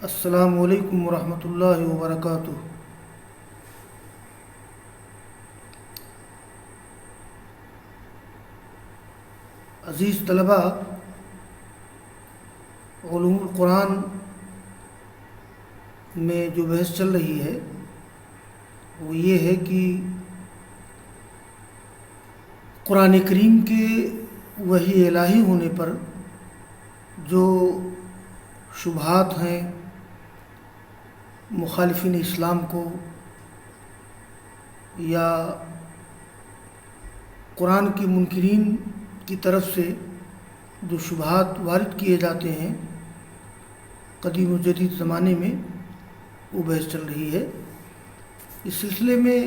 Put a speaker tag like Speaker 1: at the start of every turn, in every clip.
Speaker 1: السلام علیکم ورحمۃ اللہ وبرکاتہ۔ عزیز طلبہ، علوم القرآن میں جو بحث چل رہی ہے وہ یہ ہے کہ قرآن کریم کے وحی الہی ہونے پر جو شبہات ہیں مخالفین اسلام کو یا قرآن کے منکرین کی طرف سے جو شبہات وارد کیے جاتے ہیں قدیم و جدید زمانے میں، وہ بحث چل رہی ہے۔ اس سلسلے میں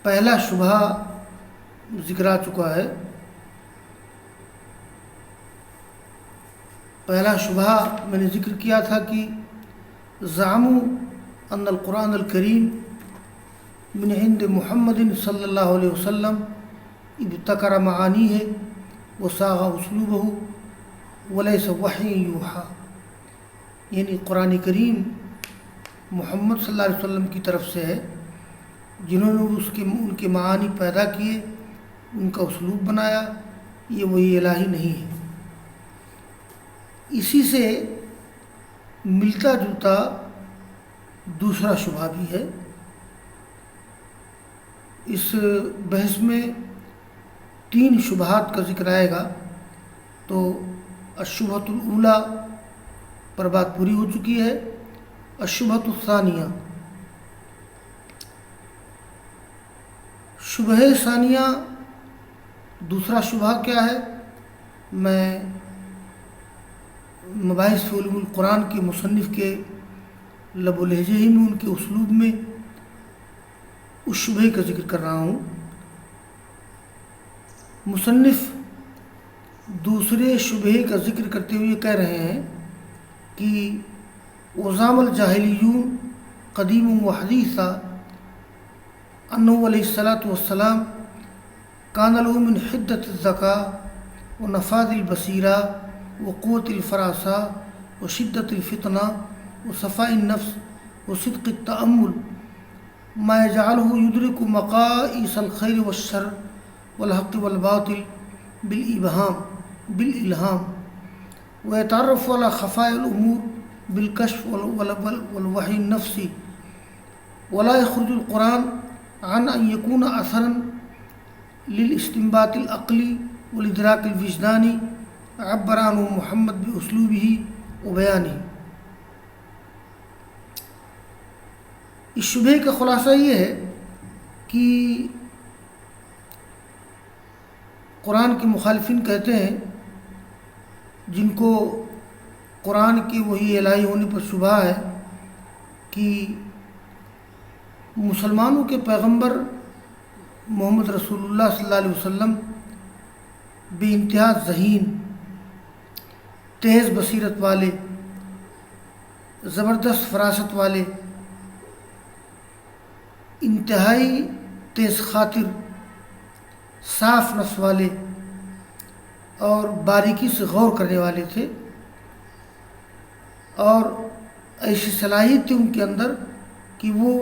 Speaker 1: پہلا شبہ ذکر آ چکا ہے۔ پہلا شبہ میں نے ذکر کیا تھا کہ زعموا ان القرآن الکریم من عند محمد صلی اللہ علیہ وسلم ابتکر معانیہ وصاغ اسلوبہ ولیس وحی یوحی، یعنی قرآن کریم محمد صلی اللہ علیہ وسلم کی طرف سے ہے، جنہوں نے ان کے معانی پیدا کیے، ان کا اسلوب بنایا، یہ وحی الہی نہیں ہے۔ اسی سے ملتا جلتا دوسرا شبہ بھی ہے۔ اس بحث میں 3 شبہات کا ذکر آئے گا، تو الشبہۃ الاولیٰ پر بات پوری ہو چکی ہے۔ الشبہۃ الثانیہ، شبہ ثانیہ، دوسرا شبہ کیا ہے؟ میں مباحث فی علوم القرآن کے مصنف کے لب و لہجے ہی میں، ان کے اسلوب میں اس شبہ کا ذکر کر رہا ہوں۔ مصنف دوسرے شبہ کا ذکر کرتے ہوئے کہہ رہے ہیں کہ وزعم الجاہلیون قدیم و حدیثا انہ علیہ الصلاۃ والسلام کان له من حدۃ الذکاء و نفاذ البصیرہ و قوت الفراسہ و شدت الفطنہ و صفاء النفس و صدق التأمل ما يجعله يدرك مقائص الخیر والشر والحق والباطل بالإلهام ويتعرف على خفايا الأمور بالكشف والوحي النفسي، ولا يخرج القرآن عن أن يكون أثرا للاستنباط العقلي والإدراك الوجداني عبر عنه محمد بأسلوبه وبيانه۔ اس شبہ کا خلاصہ یہ ہے کہ قرآن کے مخالفین کہتے ہیں، جن کو قرآن کے وحی الہی ہونے پر شبہ ہے، کہ مسلمانوں کے پیغمبر محمد رسول اللہ صلی اللہ علیہ وسلم بے انتہا ذہین، تیز بصیرت والے، زبردست فراست والے، انتہائی تیز خاطر، صاف نفس والے اور باریکی سے غور کرنے والے تھے، اور ایسی صلاحیت تھی ان کے اندر کہ وہ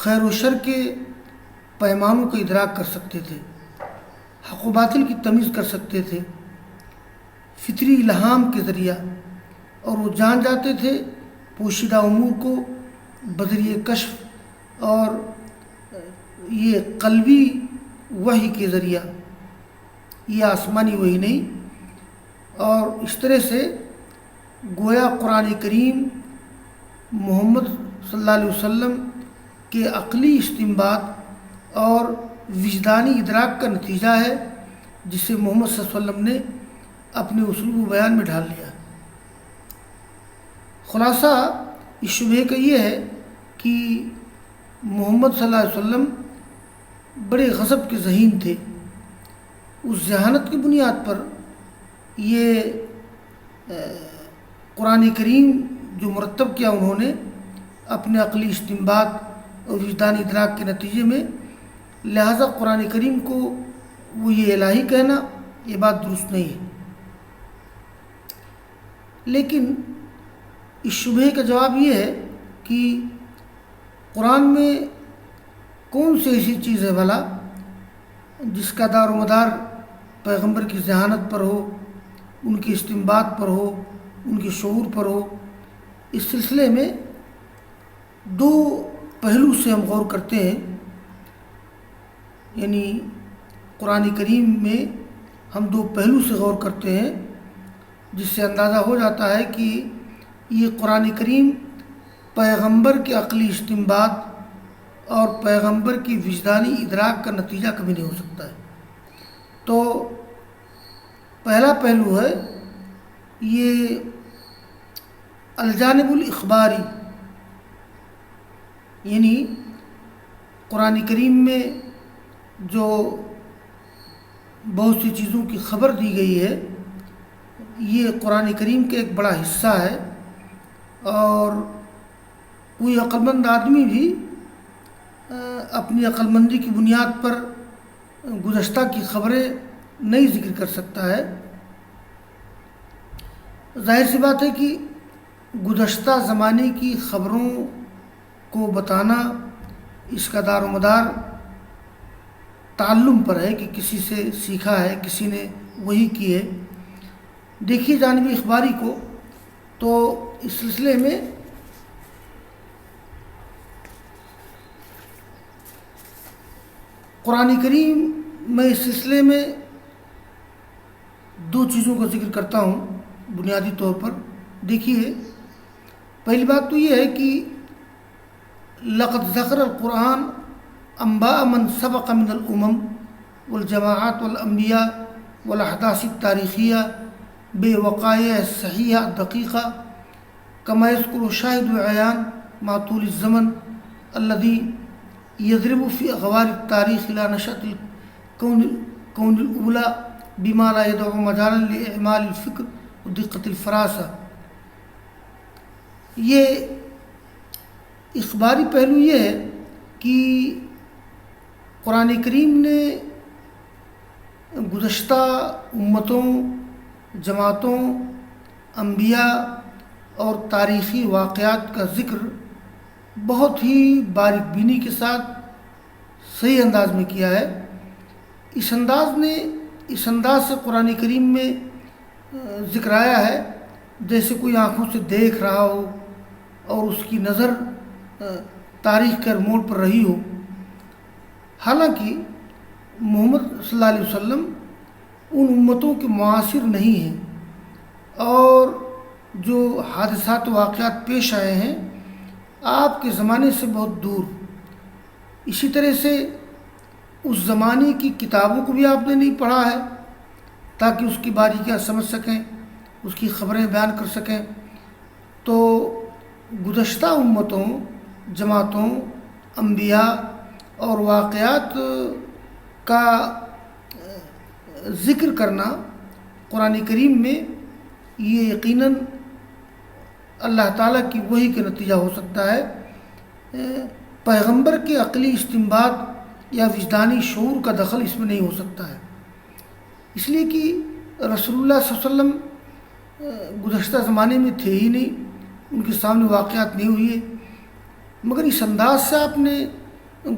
Speaker 1: خیر و شر کے پیمانوں کا ادراک کر سکتے تھے، حق و باطل کی تمیز کر سکتے تھے فطری الہام کے ذریعہ، اور وہ جان جاتے تھے پوشیدہ امور کو بذریعہ کشف اور یہ قلبی وحی کے ذریعہ، یہ آسمانی وحی نہیں۔ اور اس طرح سے گویا قرآن کریم محمد صلی اللہ علیہ وسلم کے عقلی استنباط اور وجدانی ادراک کا نتیجہ ہے، جسے محمد صلی اللہ علیہ وسلم نے اپنے اسلوب و بیان میں ڈھال لیا۔ خلاصہ اس شبہ کا یہ ہے کہ محمد صلی اللہ علیہ وسلم بڑے غضب کے ذہین تھے۔ اس ذہانت کی بنیاد پر یہ قرآن کریم جو مرتب کیا انہوں نے اپنے عقلی استنباط اور وجدانی ادراک کے نتیجے میں، لہذا قرآن کریم کو وہ یہ الہی کہنا، یہ بات درست نہیں ہے۔ لیکن اس شبہے کا جواب یہ ہے کہ قرآن میں کون سی ایسی چیز ہے بھلا جس کا دار و مدار پیغمبر کی ذہانت پر ہو، ان کی استنباط پر ہو، ان کے شعور پر ہو۔ اس سلسلے میں دو پہلو سے ہم غور کرتے ہیں، یعنی قرآن کریم میں ہم دو پہلو سے غور کرتے ہیں، جس سے اندازہ ہو جاتا ہے کہ یہ قرآن کریم پیغمبر کے عقلی استنباط اور پیغمبر کی وجدانی ادراک کا نتیجہ کبھی نہیں ہو سکتا ہے۔ تو پہلا پہلو ہے یہ الجانب الاخباری، یعنی قرآن کریم میں جو بہت سی چیزوں کی خبر دی گئی ہے، یہ قرآن کریم کا ایک بڑا حصہ ہے، اور کوئی عقلمند آدمی بھی اپنی عقلمندی کی بنیاد پر گزشتہ کی خبریں نہیں ذکر کر سکتا ہے۔ ظاہر سی بات ہے کہ گزشتہ زمانے کی خبروں کو بتانا، اس کا دار و مدار تعلم پر ہے کہ کسی سے سیکھا ہے، کسی نے وہی کی ہے۔ دیکھیے جانب اخباری کو، تو اس سلسلے میں قرآن کریم میں اس سلسلے میں دو چیزوں کا ذکر کرتا ہوں بنیادی طور پر۔ دیکھیے، پہلی بات تو یہ ہے کہ لقد ذکر القرآن انباء من سبق من الامم والجماعات والانبیاء والاحداث التاریخیہ بوقائع صحیحہ دقیقہ کما یذکر شاہد عیان مع طول الزمن الذي يضرب في اغوار التاریخ الى نشأة الكون الاولى بما لا يدع مجالا لاعمال الفکر ودقت الفراسہ۔ یہ اخباری پہلو یہ ہے کہ قرآن کریم نے گزشتہ امتوں، جماعتوں، انبیاء اور تاریخی واقعات کا ذکر بہت ہی باریک بینی کے ساتھ صحیح انداز میں کیا ہے۔ اس انداز سے قرآن کریم میں ذکر آیا ہے جیسے کوئی آنکھوں سے دیکھ رہا ہو اور اس کی نظر تاریخ کے موڑ پر رہی ہو۔ حالانکہ محمد صلی اللہ علیہ وسلم ان امتوں کے معاصر نہیں ہیں، اور جو حادثات و واقعات پیش آئے ہیں آپ کے زمانے سے بہت دور۔ اسی طرح سے اس زمانے کی کتابوں کو بھی آپ نے نہیں پڑھا ہے تاکہ اس کی باریکیاں سمجھ سکیں، اس کی خبریں بیان کر سکیں۔ تو گزشتہ امتوں، جماعتوں، انبیاء اور واقعات کا ذکر کرنا قرآن کریم میں یہ یقیناً اللہ تعالیٰ کی وحی کا نتیجہ ہو سکتا ہے۔ پیغمبر کے عقلی استنباط یا وجدانی شعور کا دخل اس میں نہیں ہو سکتا ہے، اس لیے کہ رسول اللہ صلی اللہ علیہ وسلم گزشتہ زمانے میں تھے ہی نہیں، ان کے سامنے واقعات نہیں ہوئے، مگر اس انداز سے آپ نے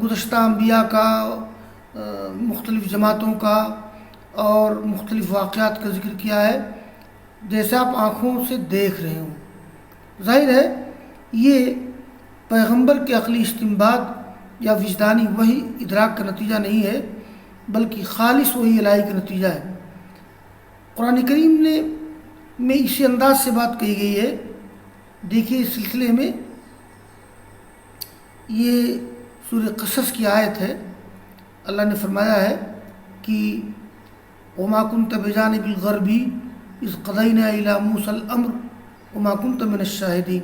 Speaker 1: گزشتہ انبیاء کا، مختلف جماعتوں کا اور مختلف واقعات کا ذکر کیا ہے جیسے آپ آنکھوں سے دیکھ رہے ہوں۔ ظاہر ہے یہ پیغمبر کے عقلی استنباط یا وجدانی وحی ادراک کا نتیجہ نہیں ہے، بلکہ خالص وحی الہی کا نتیجہ ہے۔ قرآن کریم میں اسی انداز سے بات کہی گئی ہے۔ دیکھیے اس سلسلے میں یہ سورہ قصص کی آیت ہے، اللہ نے فرمایا ہے کہ وما كنت بجانب الغربی اذ قضینا الی موسیٰ الامر وما كنت من الشاہدین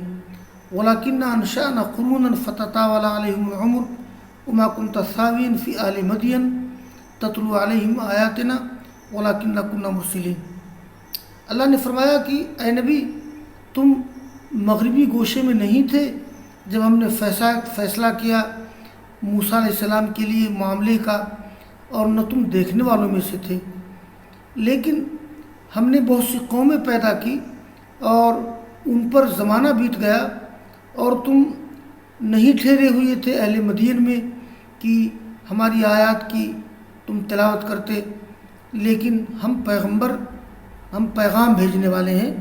Speaker 1: ولكننا انشأنا قرونا فتطاول علیہم العمر وما كنت ثاویا فی اہل مدین تتلو علیہم آیاتنا ولكننا كنا مرسلین۔ اللہ نے فرمایا کہ اے نبی، تم مغربی گوشے میں نہیں تھے جب ہم نے فیصلہ کیا موسیٰ علیہ السلام کے لیے معاملے کا، اور نہ تم دیکھنے والوں میں سے تھے، لیکن ہم نے بہت سی قومیں پیدا کی اور ان پر زمانہ بیت گیا اور تم نہیں ٹھہرے ہوئے تھے اہل مدین میں کہ ہماری آیات کی تم تلاوت کرتے، لیکن ہم پیغام بھیجنے والے ہیں۔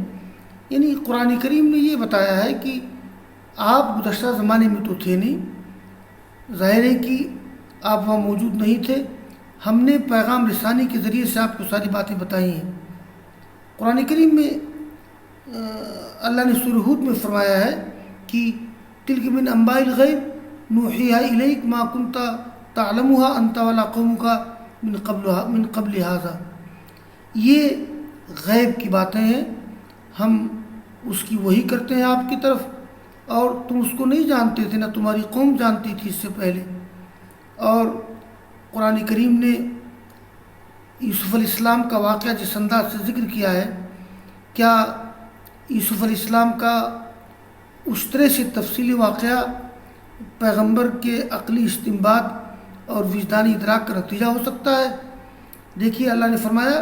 Speaker 1: یعنی قرآن کریم نے یہ بتایا ہے کہ آپ گزشتہ زمانے میں تو تھے نہیں، ظاہر ہے کہ آپ وہاں موجود نہیں تھے، ہم نے پیغام رسانی کے ذریعے سے آپ کو ساری باتیں بتائی ہیں۔ قرآن کریم میں اللہ نے سورہ ہود میں فرمایا ہے کہ تلک من انباء الغیب نوحیہا الیک ما کنت تعلمها انت ولا قومک من قبل ھذا، یہ غیب کی باتیں ہیں، ہم اس کی وحی کرتے ہیں آپ کی طرف، اور تم اس کو نہیں جانتے تھے، نہ تمہاری قوم جانتی تھی اس سے پہلے۔ اور قرآن کریم نے یوسف علیہ السلام کا واقعہ جس انداز سے ذکر کیا ہے، کیا یوسف علیہ السلام کا اس طرح سے تفصیلی واقعہ پیغمبر کے عقلی استنباط اور وجدانی ادراک کا نتیجہ ہو سکتا ہے؟ دیکھیے اللہ نے فرمایا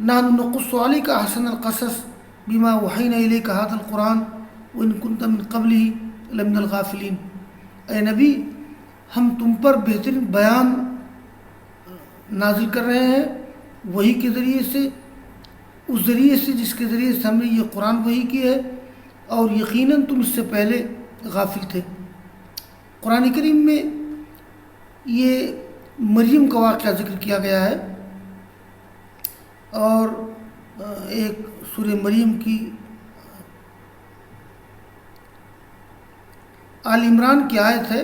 Speaker 1: نحن نقص علیک احسن القصص بما اوحینا الیک ھذا القرآن وان کنت من قبلہ لمن الغافلین۔ اے نبی، ہم تم پر بہترین بیان نازل کر رہے ہیں وحی کے ذریعے سے، اس ذریعے سے جس کے ذریعے سے ہم نے یہ قرآن وحی کی ہے، اور یقیناً تم اس سے پہلے غافل تھے۔ قرآن کریم میں یہ مریم کا واقعہ ذکر کیا گیا ہے، اور ایک سورہ مریم کی آل عمران کی آیت ہے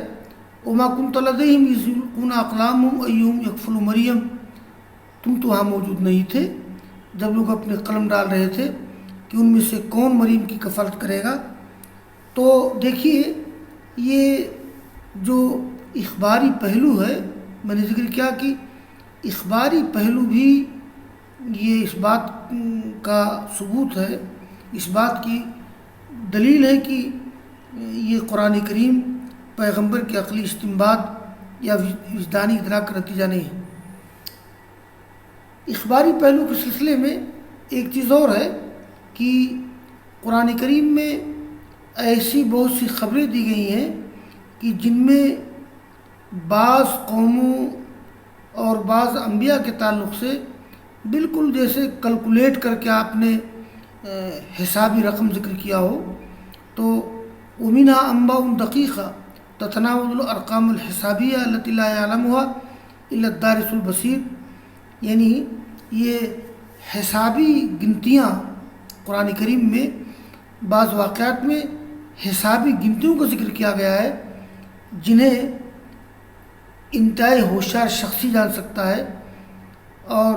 Speaker 1: وما كنت لديهم إذ يلقون أقلامهم أيهم يكفل مریم، تم تو وہاں موجود نہیں تھے جب لوگ اپنے قلم ڈال رہے تھے کہ ان میں سے کون مریم کی کفالت کرے گا۔ تو دیکھیے یہ جو اخباری پہلو ہے، میں نے ذکر کیا کہ اخباری پہلو بھی یہ اس بات کا ثبوت ہے، اس بات کی دلیل ہے کہ یہ قرآن کریم پیغمبر کے عقلی استنباط یا وجدانی ادراک کا نتیجہ نہیں ہے۔ اخباری پہلو کے سلسلے میں ایک چیز اور ہے کہ قرآن کریم میں ایسی بہت سی خبریں دی گئی ہیں کہ جن میں بعض قوموں اور بعض انبیاء کے تعلق سے بالکل جیسے کیلکولیٹ کر کے آپ نے حسابی رقم ذکر کیا ہو، تو وَمِنْهَا أَنْبَاءٌ دَقِيقَةٌ تَتَنَاوَلُ الْأَرْقَامَ الْحِسَابِيَّةَ الَّتِي لَا يَعْلَمُهَا إِلَّا الدَّارِسُ الْبَصِيرُ۔ یعنی یہ حسابی گنتیاں قرآن کریم میں بعض واقعات میں حسابی گنتیوں کا ذکر کیا گیا ہے جنہیں انتہائی ہوشیار شخصی جان سکتا ہے، اور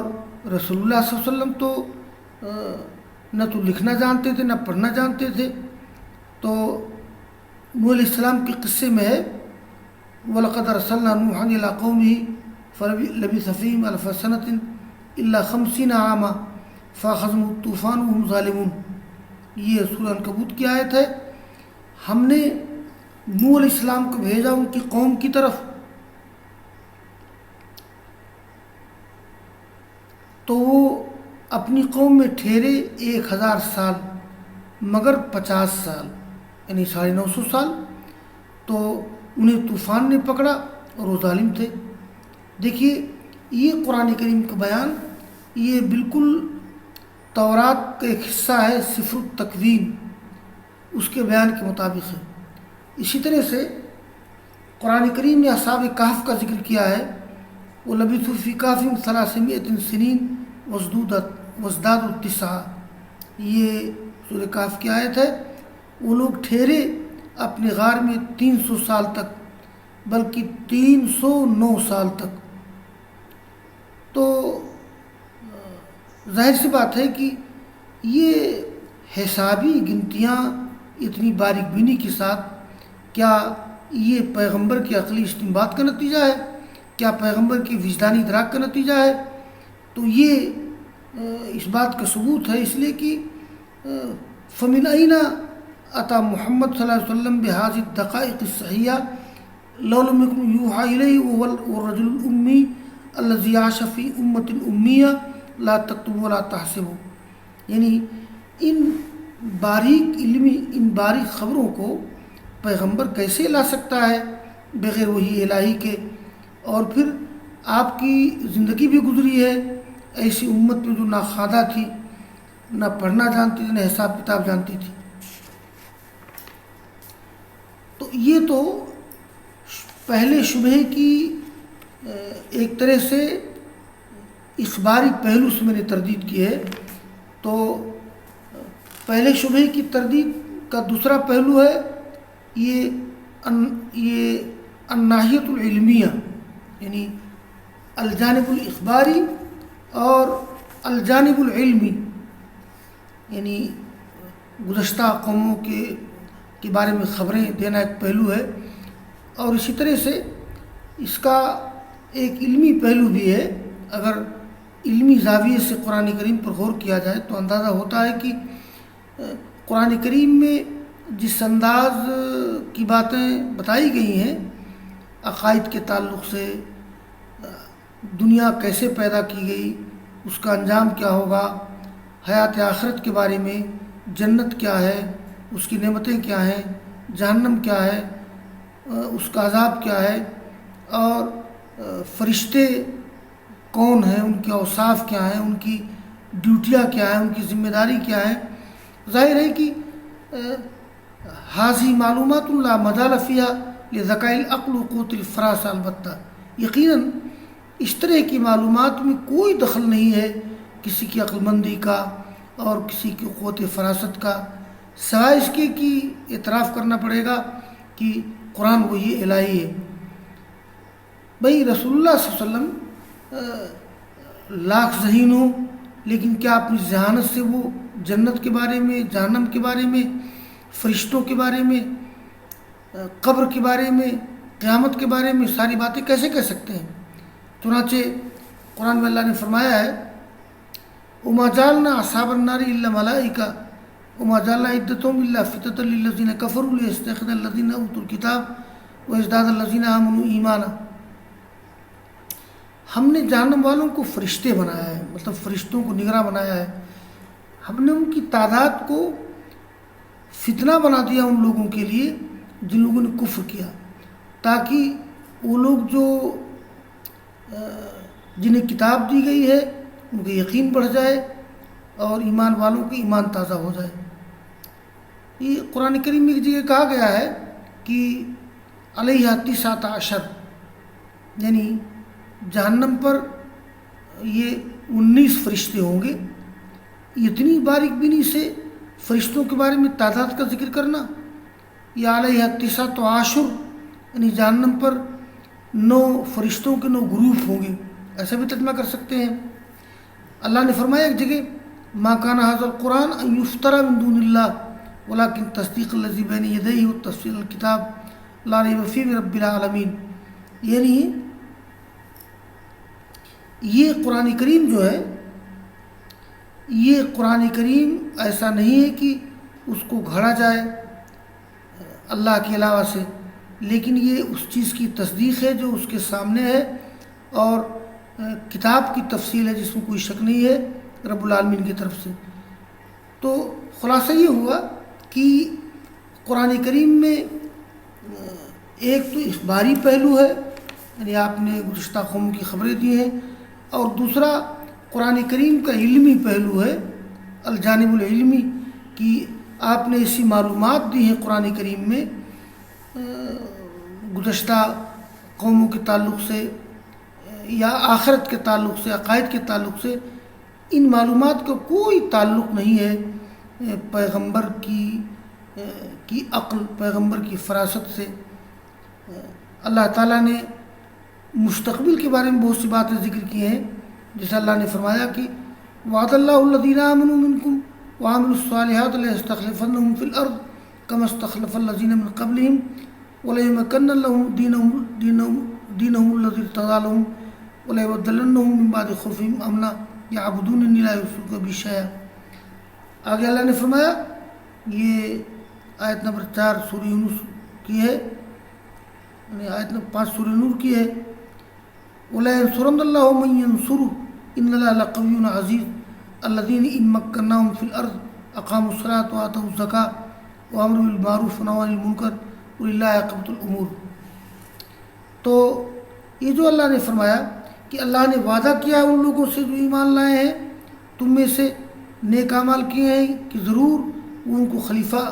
Speaker 1: رسول اللہ صلی اللہ علیہ وسلم تو نہ تو لکھنا جانتے تھے نہ پڑھنا جانتے تھے۔ تو نوح علیہ السلام کے قصے میں ہے وَلَقَدْ أَرْسَلْنَا نُوحًا إِلَىٰ قَوْمِهِ فَلَبِثَ فِيهِمْ أَلْفَ سَنَةٍ إِلَّا 50 عَامًا فَأَخَذَهُمُ الطُّوفَانُ وَهُمْ ظَالِمُونَ۔ یہ سورہ عنکبوت کی آیت ہے۔ ہم نے نوح علیہ السلام کو بھیجا ان کی قوم کی طرف، تو وہ اپنی قوم میں ٹھہرے 1000 سال، مگر 50 سال یعنی 950 سال، تو انہیں طوفان نے پکڑا اور وہ ظالم تھے۔ دیکھیے یہ قرآن کریم کا بیان یہ بالکل تورات کا ایک حصہ ہے، سفر التکوین اس کے بیان کے مطابق ہے۔ اسی طرح سے قرآن کریم نے اصحاب کہف کا ذکر کیا ہے وَلَبِثُوا فِي كَهْفِهِمْ 300 سِنِينَ وَازْدَادُوا 9۔ یہ سورہ کہف کی آیت ہے۔ وہ لوگ ٹھہرے اپنے غار میں 300 سال تک، بلکہ 309 سال تک۔ تو ظاہر سی بات ہے کہ یہ حسابی گنتیاں اتنی باریک بینی کے ساتھ، کیا یہ پیغمبر کے عقلی استنباط کا نتیجہ ہے؟ کیا پیغمبر کی وجدانی ادراک کا نتیجہ ہے؟ تو یہ اس بات کا ثبوت ہے، اس لیے کہ فَمِنْ أَيْنَ أَتَى محمد صلی اللہ علیہ وسلم بِهَذِهِ الدَّقَائِقِ الصَّحِيَّةِ لَوْ لَمْ يَكُنْ يُوحَىٰ إِلَيْهِ وَهُوَ الرَّجُلُ الْأُمِّيُّ الَّذِي عَاشَ فِي أُمَّةٍ أُمِّيَّةٍ لَا تَكْتُبُ وَلَا تَحْسِبُ۔ یعنی ان باریک علمی ان باریک خبروں کو پیغمبر کیسے لا سکتا ہے بغیر وحی الہی کے؟ اور پھر آپ کی زندگی بھی گزری ہے ایسی امت میں جو نہ خواندہ تھی، نہ پڑھنا جانتی تھی، نہ حساب کتاب جانتی تھی۔ تو یہ تو پہلے شبہ کی ایک طرح سے اخباری پہلو سے میں نے تردید کی ہے۔ تو پہلے شبہ کی تردید کا دوسرا پہلو ہے یہ الناحیت العلمیہ، یعنی الجانب الاخباری اور الجانب العلمی، یعنی گزشتہ قوموں کے بارے میں خبریں دینا ایک پہلو ہے، اور اسی طرح سے اس کا ایک علمی پہلو بھی ہے۔ اگر علمی زاویے سے قرآن کریم پر غور کیا جائے تو اندازہ ہوتا ہے کہ قرآن کریم میں جس انداز کی باتیں بتائی گئی ہیں عقائد کے تعلق سے، دنیا کیسے پیدا کی گئی، اس کا انجام کیا ہوگا، حیات آخرت کے بارے میں، جنت کیا ہے، اس کی نعمتیں کیا ہیں، جہنم کیا ہے، اس کا عذاب کیا ہے، اور فرشتے کون ہیں، ان کے اوصاف کیا ہیں، ان کی ڈیوٹیاں کیا ہیں، ان کی ذمہ داری کیا ہے، ظاہر ہے کہ حاضی معلومات لا مجال فیہا لذکاء العقل و قوت الفراس، البتہ یقیناً اس طرح کی معلومات میں کوئی دخل نہیں ہے کسی کی عقل مندی کا اور کسی کی قوت فراست کا، سوائے اس کے کہ اعتراف کرنا پڑے گا کہ قرآن وحی الہی ہے۔ بھئی رسول اللہ صلی اللہ علیہ وسلم لاکھ ذہین ہوں، لیکن کیا اپنی ذہانت سے وہ جنت کے بارے میں، جہنم کے بارے میں، فرشتوں کے بارے میں، قبر کے بارے میں، قیامت کے بارے میں ساری باتیں کیسے کہہ سکتے ہیں؟ چنانچہ قرآن میں اللہ نے فرمایا ہے وَمَا جَعَلْنَا أَصْحَابَ النَّارِ إِلَّا مَلَائِكَةً وَمَا جَعَلْنَا عِدَّتَهُمْ إِلَّا فِتْنَةً لِلَّذِينَ كَفَرُوا لِيَسْتَيْقِنَ الَّذِينَ أُوتُوا الْكِتَابَ وَيَزْدَادَ الَّذِينَ آمَنُوا إِيمَانًا۔ ہم نے جہنم والوں کو فرشتے بنایا ہے، مطلب فرشتوں کو نگراں بنایا ہے، ہم نے ان کی تعداد کو فتنہ بنا دیا ان لوگوں کے لیے جن لوگوں نے کفر کیا، تاکہ وہ لوگ جو جنہیں کتاب دی گئی ہے ان کا یقین بڑھ جائے اور ایمان والوں کے ایمان تازہ ہو جائے۔ یہ قرآن کریم میں ایک جگہ کہا گیا ہے کہ علیہ 19 یعنی جہنم پر یہ 19 فرشتے ہوں گے۔ اتنی باریک بینی سے فرشتوں کے بارے میں تعداد کا ذکر کرنا، یا علیہ 19 یعنی جہنم پر 9 فرشتوں کے 9 گروپ ہوں گے، ایسا بھی ترجمہ کر سکتے ہیں۔ اللہ نے فرمایا ایک جگہ ما کان ھذا القرآن ان یفتری من دون اللہ ولکن تصدیق الذی بین یدیہ وتفصیل الکتاب لا ریب فیہ من رب العالمین، یعنی یہ قرآن کریم جو ہے، یہ قرآن کریم ایسا نہیں ہے کہ اس کو گھڑا جائے اللہ کے علاوہ سے، لیکن یہ اس چیز کی تصدیق ہے جو اس کے سامنے ہے، اور کتاب کی تفصیل ہے جس میں کوئی شک نہیں ہے رب العالمین کی طرف سے۔ تو خلاصہ یہ ہوا کہ قرآن کریم میں ایک تو اخباری پہلو ہے، یعنی آپ نے گزشتہ قوموں کی خبریں دی ہیں، اور دوسرا قرآن کریم کا علمی پہلو ہے الجانب العلمی، کہ آپ نے ایسی معلومات دی ہیں قرآن کریم میں گزشتہ قوموں کے تعلق سے یا آخرت کے تعلق سے، عقائد کے تعلق سے، ان معلومات کا کوئی تعلق نہیں ہے پیغمبر کی عقل، پیغمبر کی فراست سے۔ اللہ تعالیٰ نے مستقبل کے بارے میں بہت سی باتیں ذکر کی ہیں، جیسے اللہ نے فرمایا کہ وعد اللہ الذین آمنوا منکم وعملوا الصالحات لیستخلفنہم فی الارض کما استخلف الذین من قبلہم ولیمکنن لہم دینہم الذی ارتضی لہم ولیبدلنہم من بعد خوفہم امنا یعبدوننی لا یشرکون بی شیئا۔ آگے اللہ نے فرمایا، یہ آیت نمبر 4 سورہ یونس کی ہے، یعنی آیت نمبر 5 سورہ نور کی ہے، وَلَا يَنْصُرَنَّ اللَّهُ مَن يَنْصُرُهُ إِنَّ اللَّهَ لَقَوِيٌّ عَزِيزٌ الَّذِينَ إِن مَّكَّنَّاهُمْ فِي الْأَرْضِ اقاموا الصلاۃ وآتوا الزکاۃ وامروا بالمعروف ونہوا عن المنکر وللہ عاقبۃ الامور۔ تو یہ جو اللہ نے فرمایا کہ اللہ نے وعدہ کیا ہے ان لوگوں سے جو ایمان لائے ہیں، تم میں سے نیک اعمال کیے ہیں کہ ضرور وہ ان کو خلیفہ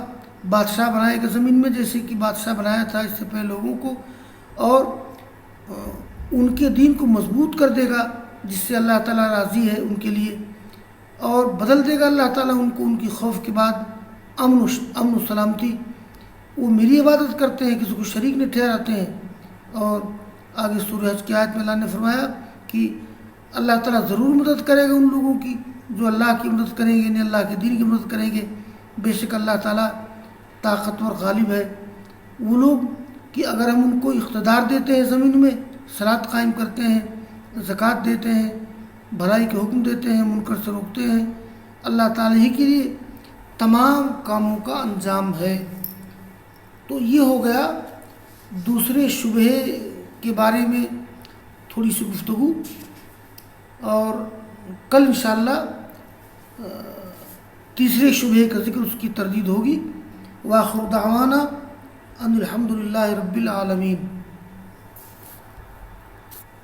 Speaker 1: بادشاہ بنائے گا زمین میں، جیسے کہ بادشاہ بنایا تھا اس سے پہلے لوگوں کو، اور ان کے دین کو مضبوط کر دے گا جس سے اللہ تعالیٰ راضی ہے ان کے لیے، اور بدل دے گا اللہ تعالیٰ ان کو ان کی خوف کے بعد امن و سلامتی۔ وہ میری عبادت کرتے ہیں، کسی کو شریک نہیں ٹھہراتے ہیں۔ اور آگے سورہ حج کی آیت میں اللہ نے فرمایا کہ اللہ تعالیٰ ضرور مدد کرے گا ان لوگوں کی جو اللہ کی مدد کریں گے، یعنی اللہ کے دین کی مدد کریں گے۔ بے شک اللہ تعالیٰ طاقتور غالب ہے۔ وہ لوگ کہ اگر ہم ان کو اقتدار دیتے ہیں زمین میں، صلاۃ قائم کرتے ہیں، زکوٰۃ دیتے ہیں، بھلائی کے حکم دیتے ہیں، منکر سے روکتے ہیں، اللہ تعالیٰ ہی کے لیے تمام کاموں کا انجام ہے۔ تو یہ ہو گیا دوسرے شبہ کے بارے میں تھوڑی سی گفتگو، اور کل انشاءاللہ تیسرے شبہ کا ذکر، اس کی تردید ہوگی۔ وآخر دعوانا ان الحمد للہ رب العالمین۔